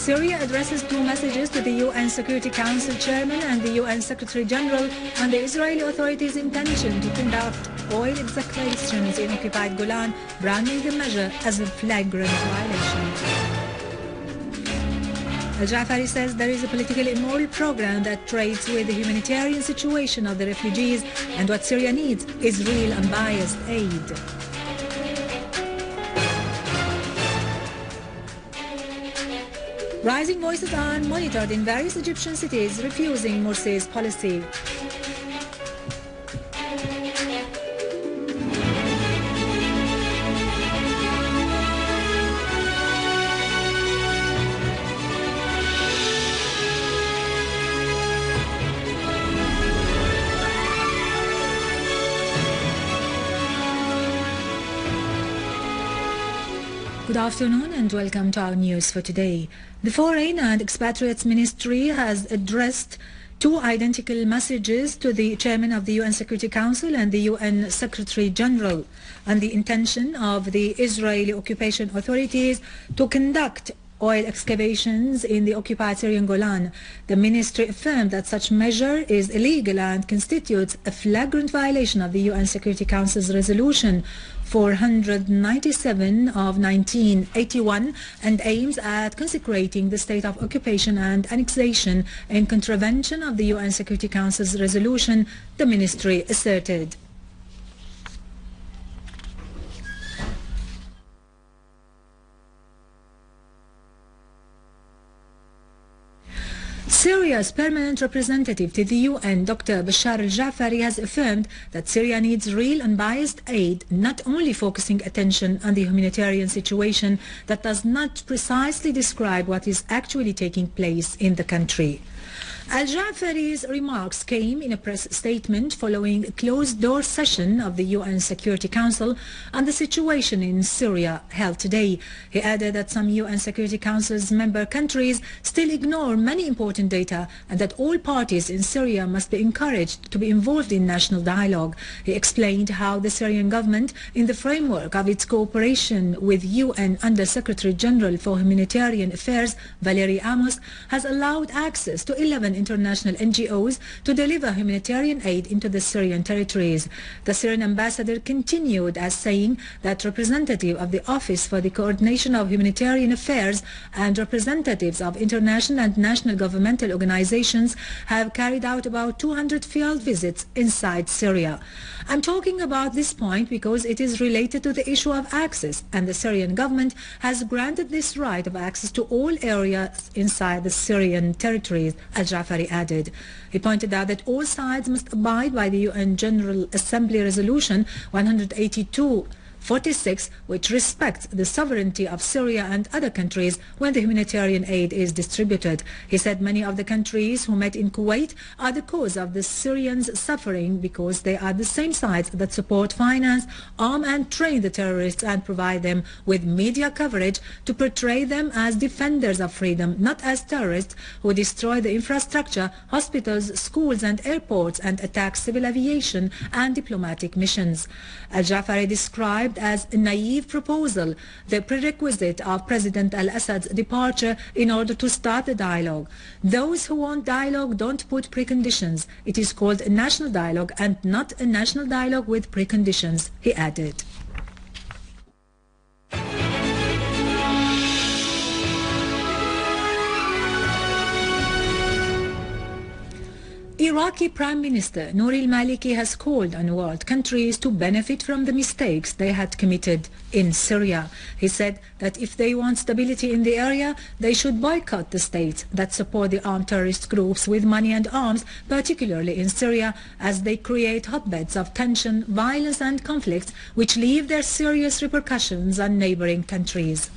Syria addresses two messages to the UN Security Council Chairman and the UN Secretary General on the Israeli authorities' intention to conduct oil excavations in occupied Golan, branding the measure as a flagrant violation. Al-Jaafari says there is a politically immoral program that trades with the humanitarian situation of the refugees, and what Syria needs is real unbiased aid. Rising voices are monitored in various Egyptian cities refusing Morsi's policy. Good afternoon and welcome to our news for today. The Foreign and Expatriates Ministry has addressed two identical messages to the Chairman of the UN Security Council and the UN Secretary General on the intention of the Israeli occupation authorities to conduct oil excavations in the occupied Syrian Golan. The ministry affirmed that such measure is illegal and constitutes a flagrant violation of the UN Security Council's resolution 497 of 1981 and aims at consecrating the state of occupation and annexation in contravention of the UN Security Council's resolution, the ministry asserted. Syria's permanent representative to the UN, Dr. Bashar Al-Jaafari, has affirmed that Syria needs real unbiased aid, not only focusing attention on the humanitarian situation that does not precisely describe what is actually taking place in the country. Al-Jaafari's remarks came in a press statement following a closed-door session of the UN Security Council on the situation in Syria held today. He added that some UN Security Council's member countries still ignore many important data and that all parties in Syria must be encouraged to be involved in national dialogue. He explained how the Syrian government, in the framework of its cooperation with UN Under-Secretary General for Humanitarian Affairs, Valerie Amos, has allowed access to 11 international NGOs to deliver humanitarian aid into the Syrian territories. The Syrian ambassador continued as saying that representative of the Office for the Coordination of Humanitarian Affairs and representatives of international and national governmental organizations have carried out about 200 field visits inside Syria. I'm talking about this point because it is related to the issue of access, and the Syrian government has granted this right of access to all areas inside the Syrian territories, Al-Jaafari added. He pointed out that all sides must abide by the UN General Assembly Resolution 182/46, which respects the sovereignty of Syria and other countries when the humanitarian aid is distributed. He said many of the countries who met in Kuwait are the cause of the Syrians suffering because they are the same sides that support, finance, arm and train the terrorists and provide them with media coverage to portray them as defenders of freedom, not as terrorists who destroy the infrastructure, hospitals, schools and airports and attack civil aviation and diplomatic missions. Al-Jaafari described as a naive proposal the prerequisite of President Al-Assad's departure in order to start a dialogue. Those who want dialogue don't put preconditions. It is called a national dialogue and not a national dialogue with preconditions, he added. Iraqi Prime Minister Nouri al-Maliki has called on world countries to benefit from the mistakes they had committed in Syria. He said that if they want stability in the area, they should boycott the states that support the armed terrorist groups with money and arms, particularly in Syria, as they create hotbeds of tension, violence and conflicts which leave their serious repercussions on neighboring countries.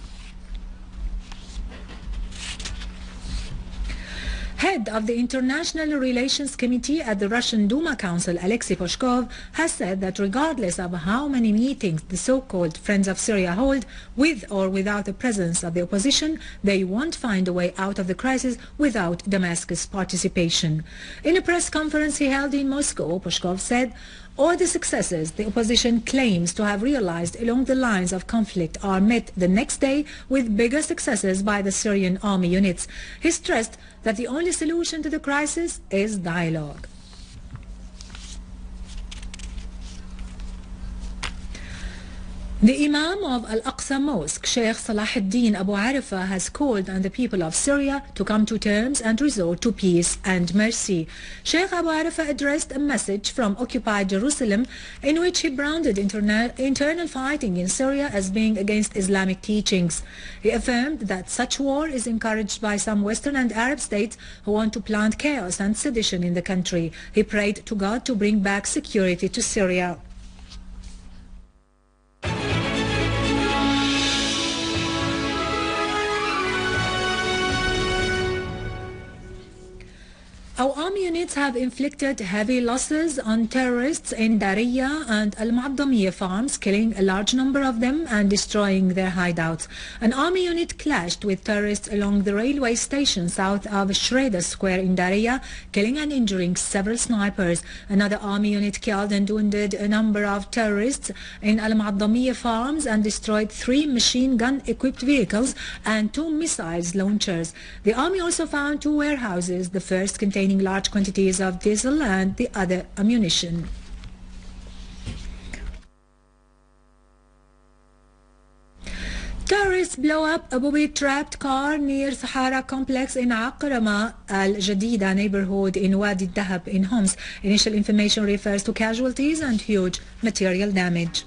Head of the International Relations Committee at the Russian Duma Council, Alexei Puoshkov, has said that regardless of how many meetings the so-called Friends of Syria hold, with or without the presence of the opposition, they won't find a way out of the crisis without Damascus' participation. In a press conference he held in Moscow, Puoshkov said, All the successes the opposition claims to have realized along the lines of conflict are met the next day with bigger successes by the Syrian army units. He stressed that the only solution to the crisis is dialogue. The Imam of Al-Aqsa Mosque, Sheikh Salahuddin Abu Arifa, has called on the people of Syria to come to terms and resort to peace and mercy. Sheikh Abu Arifa addressed a message from occupied Jerusalem in which he branded internal fighting in Syria as being against Islamic teachings. He affirmed that such war is encouraged by some Western and Arab states who want to plant chaos and sedition in the country. He prayed to God to bring back security to Syria. Our army units have inflicted heavy losses on terrorists in Darayya and Al-Mu'addamiyya farms, killing a large number of them and destroying their hideouts. An army unit clashed with terrorists along the railway station south of Shareeda Square in Darayya, killing and injuring several snipers. Another army unit killed and wounded a number of terrorists in Al-Mu'addamiyya farms and destroyed 3 machine gun equipped vehicles and 2 missiles launchers. The army also found 2 warehouses, the first containing large quantities of diesel and the other ammunition. Terrorists blow up a booby-trapped car near Sahara complex in Aqrama Al-Jadeeda neighborhood in Wadi Dahab in Homs. Initial information refers to casualties and huge material damage.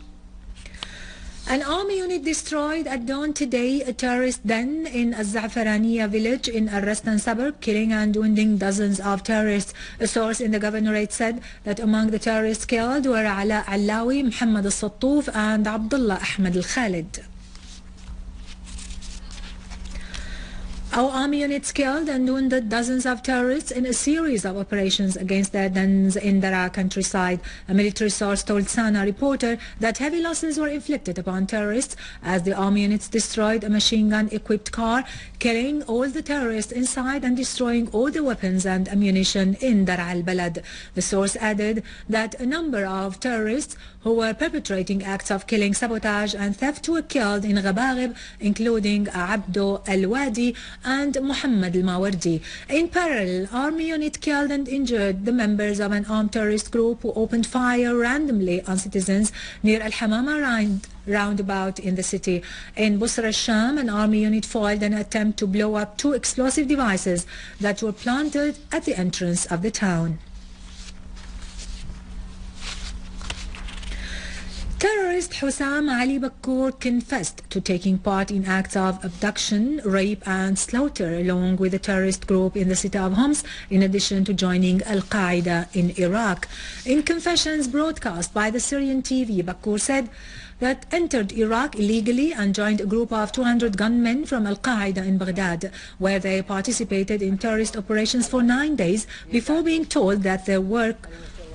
An army unit destroyed at dawn today a terrorist den in Al-Jaafari village in Al-Rastan suburb, killing and wounding dozens of terrorists. A source in the governorate said that among the terrorists killed were Ala Allawi, Muhammad Al-Sattouf and Abdullah Ahmed Al-Khalid. Our army units killed and wounded dozens of terrorists in a series of operations against their dens in Daraa countryside. A military source told Sana reporter that heavy losses were inflicted upon terrorists as the army units destroyed a machine gun equipped car, killing all the terrorists inside and destroying all the weapons and ammunition in Daraa al-Balad. The source added that a number of terrorists who were perpetrating acts of killing, sabotage and theft were killed in Ghabaghib, including Abdo al-Wadi and Muhammad al-Mawardi. In parallel, army unit killed and injured the members of an armed terrorist group who opened fire randomly on citizens near Al-Hamama roundabout in the city. In Busra al-Sham, an army unit foiled an attempt to blow up 2 explosive devices that were planted at the entrance of the town. Terrorist Hussam Ali Bakkour confessed to taking part in acts of abduction, rape and slaughter along with the terrorist group in the city of Homs, in addition to joining Al-Qaeda in Iraq. In confessions broadcast by the Syrian TV, Bakkour said that entered Iraq illegally and joined a group of 200 gunmen from Al-Qaeda in Baghdad, where they participated in terrorist operations for 9 days before being told that their work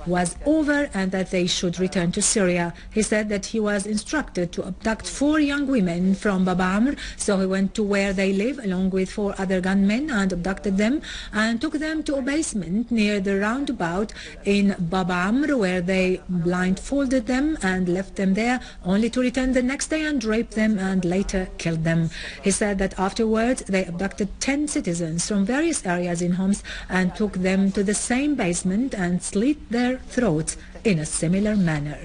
was over and that they should return to Syria. He said that he was instructed to abduct 4 young women from Bab Amr, so he went to where they live along with 4 other gunmen and abducted them and took them to a basement near the roundabout in Bab Amr, where they blindfolded them and left them there, only to return the next day and rape them and later kill them. He said that afterwards they abducted 10 citizens from various areas in Homs and took them to the same basement and slit their throats in a similar manner.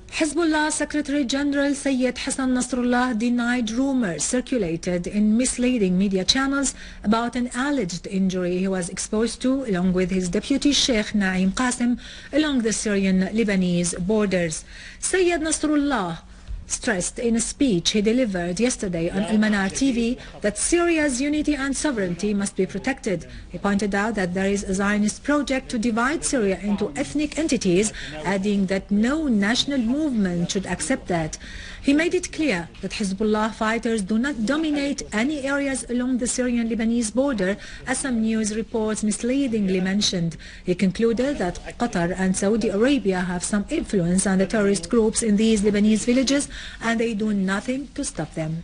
Hezbollah Secretary General Sayyid Hassan Nasrallah denied rumors circulated in misleading media channels about an alleged injury he was exposed to along with his deputy Sheikh Naim Qasim along the Syrian-Lebanese borders. Sayyid Nasrallah stressed in a speech he delivered yesterday on Al-Manar TV that Syria's unity and sovereignty must be protected. He pointed out that there is a Zionist project to divide Syria into ethnic entities, adding that no national movement should accept that. He made it clear that Hezbollah fighters do not dominate any areas along the Syrian-Lebanese border, as some news reports misleadingly mentioned. He concluded that Qatar and Saudi Arabia have some influence on the terrorist groups in these Lebanese villages, and they do nothing to stop them.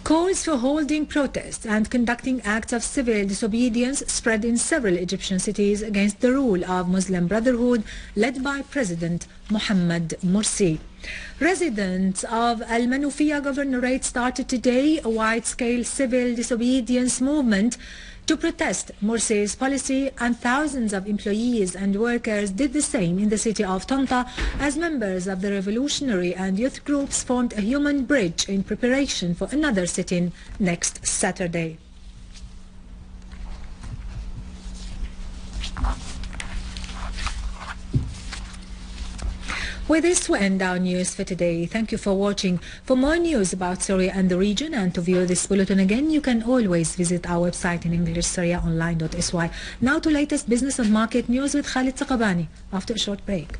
Calls for holding protests and conducting acts of civil disobedience spread in several Egyptian cities against the rule of Muslim Brotherhood led by President Mohammed Morsi. Residents of Al-Manufiyah Governorate started today a wide-scale civil disobedience movement to protest Morsi's policy, and thousands of employees and workers did the same in the city of Tanta as members of the revolutionary and youth groups formed a human bridge in preparation for another sit-in next Saturday. With this, we end our news for today. Thank you for watching. For more news about Syria and the region and to view this bulletin again, you can always visit our website in English, syriaonline.sy. Now to latest business and market news with Khalid Taqabani after a short break.